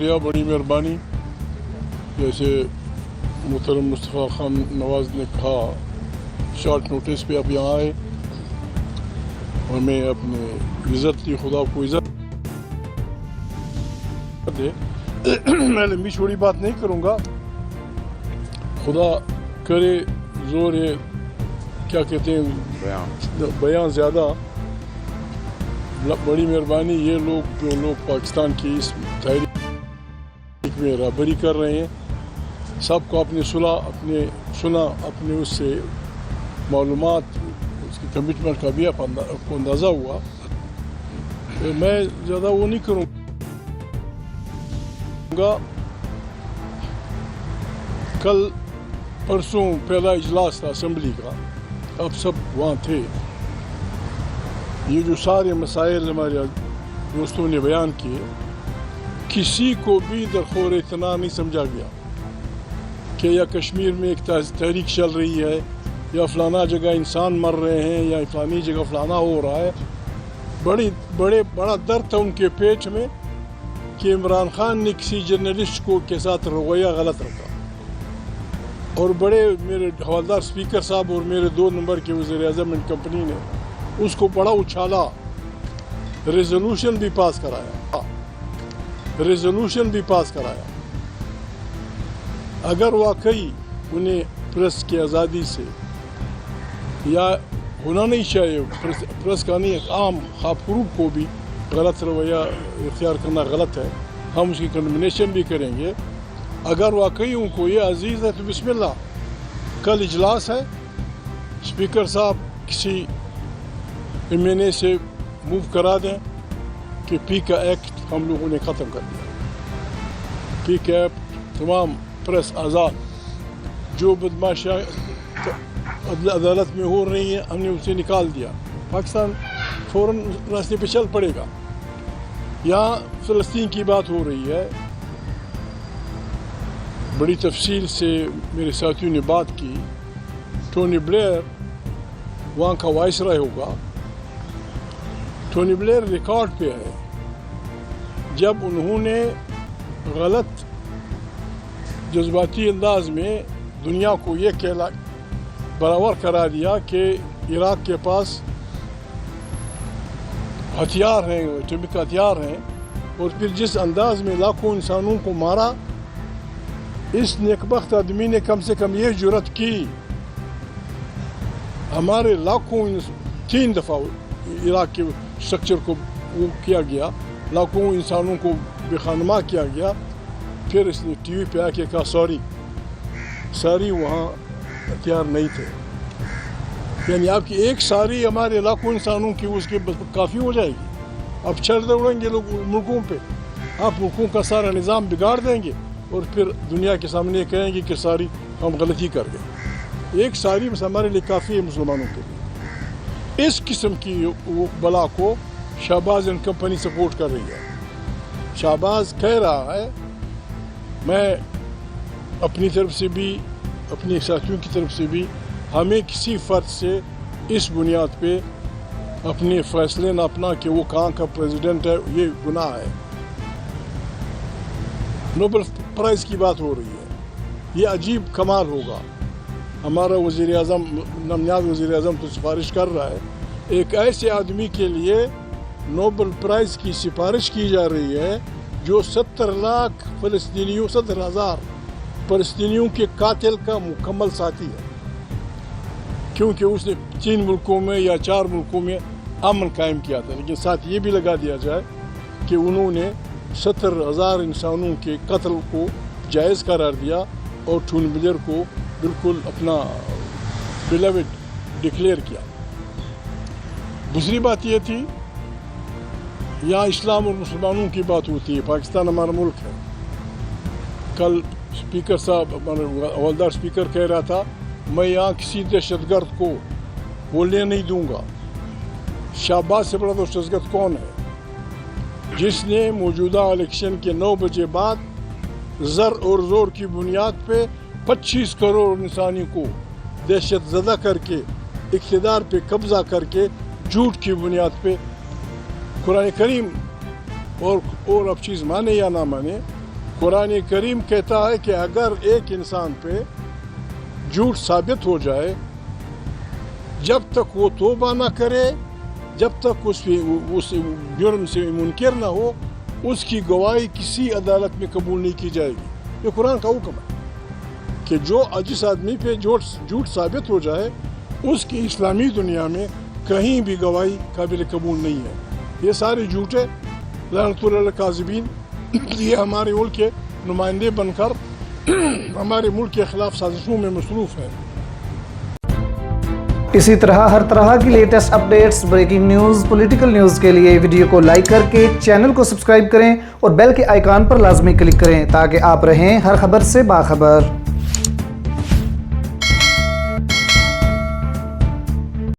शुक्रिया, बड़ी मेहरबानी। जैसे मुहतरम मुस्तफ़ा खान नवाज़ ने कहा, शॉर्ट नोटिस पे आप यहाँ आए, हमें अपने इज़्ज़त की, खुदा को इज़्ज़त दे। मैं लंबी छोड़ी बात नहीं करूँगा, खुदा करे ज़ोर है, क्या कहते हैं, बयान ज़्यादा। बड़ी मेहरबानी, ये लोग जो लोग पाकिस्तान की इस तहरीक में रहबरी कर रहे हैं, सबको अपने सुना अपने उससे मालूमात, उसकी कमिटमेंट का भी आपको अंदाज़ा हुआ। तो मैं ज़्यादा वो नहीं करूँगा। कल परसों पहला इजलास था असम्बली का, अब सब वहाँ थे। ये जो सारे मसाइल हमारे दोस्तों ने बयान किए, किसी को भी दरखोर इतना नहीं समझा गया कि या कश्मीर में एक तहरीक चल रही है, या फलाना जगह इंसान मर रहे हैं, या फलानी जगह फलाना हो रहा है। बड़ा दर्द था उनके पेट में कि इमरान खान ने किसी जर्नलिस्ट को के साथ रवैया गलत रखा। और बड़े मेरे हवलदार स्पीकर साहब और मेरे 2 नंबर के वज़ीर-ए-आज़म एंड कंपनी ने उसको बड़ा उछाला, रेजोल्यूशन भी पास कराया। अगर वाकई उन्हें प्रेस की आज़ादी से या होना नहीं चाहिए, प्रेस का नहीं, एक आम खाफरूब को भी गलत रवैया इख्तियार करना गलत है, हम उसकी कंडमनेशन भी करेंगे। अगर वाकई उनको ये अजीज़ है तो बिस्मिल्लाह, कल इजलास है, स्पीकर साहब किसी MNA से मूव करा दें कि पी का एक्ट हम लोगों ने ख़त्म कर दिया। पी का एक्ट, तमाम प्रेस आज़ाद, जो बदमाशियाँ अदालत में हो रही हैं हमने उसे निकाल दिया। पाकिस्तान फ़ौरन रास्ते पे चल पड़ेगा। यहाँ फ़लस्तीन की बात हो रही है, बड़ी तफसील से मेरे साथियों ने बात की। टोनी ब्लेयर वहाँ का वाइसराय होगा। टोनी ब्लेयर रिकॉर्ड पे है, जब उन्होंने गलत जज्बाती अंदाज में दुनिया को ये बराबर करा दिया कि इराक़ के पास हथियार हैं, एटॉमिक हथियार हैं, और फिर जिस अंदाज में लाखों इंसानों को मारा, इस नेकबख्त आदमी ने कम से कम ये जुर्रत की, हमारे लाखों 3 दफ़ा इराक़ के स्ट्रक्चर को वो किया गया, लाखों इंसानों को बेखानमा किया गया, फिर इसने TV पे आके कहा सॉरी वहाँ हथियार नहीं थे। यानी आपकी एक सारी हमारे लाखों इंसानों की उसके काफ़ी हो जाएगी। अब चढ़ दौड़ेंगे लोग मुल्कों पे, आप मुल्कों का सारा निज़ाम बिगाड़ देंगे और फिर दुनिया के सामने कहेंगे कि सारी हम गलती कर गए। एक सारी बस हमारे लिए काफ़ी है मुसलमानों के लिए। इस किस्म की वो बला को शहबाज एंड कंपनी सपोर्ट कर रही है। शहबाज कह रहा है, मैं अपनी तरफ से भी, अपने साथियों की तरफ से भी, हमें किसी फ़र्द से इस बुनियाद पे अपने फ़ैसले न अपना कि वो कहाँ का प्रेसिडेंट है, ये गुनाह है। नोबेल प्राइज़ की बात हो रही है, ये अजीब कमाल होगा। हमारा वज़ीर-ए-आज़म, नामयाब वज़ीर-ए-आज़म तो सिफारिश कर रहा है, एक ऐसे आदमी के लिए नोबेल प्राइज़ की सिफारिश की जा रही है जो 70,000 फ़लस्तीनियों के कातिल का मुकम्मल साथी है, क्योंकि उसने 3 मुल्कों में या 4 मुल्कों में अमन कायम किया था। लेकिन साथ ये भी लगा दिया जाए कि उन्होंने 70,000 इंसानों के कत्ल को जायज़ करार दिया और टोनी ब्लेयर को बिल्कुल अपना बिलवेड डिक्लेयर किया। दूसरी बात ये थी, यहाँ इस्लाम और मुसलमानों की बात होती है, पाकिस्तान हमारा मुल्क है। कल स्पीकर साहब, हवलदार स्पीकर कह रहा था, मैं यहाँ किसी दहशतगर्द को बोलने नहीं दूंगा। शाहबाज से बड़ा दहशतगर्द कौन है? जिसने मौजूदा इलेक्शन के 9 बजे बाद ज़र और ज़ोर की बुनियाद पे 25 करोड़ इंसानी को दहशत ज़दा करके, इक़्तिदार पे कब्ज़ा करके, झूठ की बुनियाद पे कुरान करीम और अब चीज़ माने या ना माने, قرآن کریم کہتا ہے کہ اگر ایک انسان پہ جھوٹ ثابت ہو جائے، جب تک وہ توبہ نہ کرے، جب تک اس جرم سے منکر نہ ہو، اس کی گواہی کسی عدالت میں قبول نہیں کی جائے گی۔ یہ قرآن کا حکم ہے کہ جس آدمی پہ جھوٹ ثابت ہو جائے، اس کی اسلامی دنیا میں کہیں بھی گواہی قابل قبول نہیں ہے۔ یہ سارے جھوٹے لعنت اللہ الکاذبین، یہ ہمارے ملک کے نمائندے بن کر ہمارے ملک کے خلاف سازشوں میں مصروف ہیں۔ اسی طرح ہر طرح کی latest updates, breaking news, political news کے لیے ویڈیو کو لائک کر کے چینل کو سبسکرائب کریں اور بیل کے آئیکن پر لازمی کلک کریں تاکہ آپ رہیں ہر خبر سے باخبر۔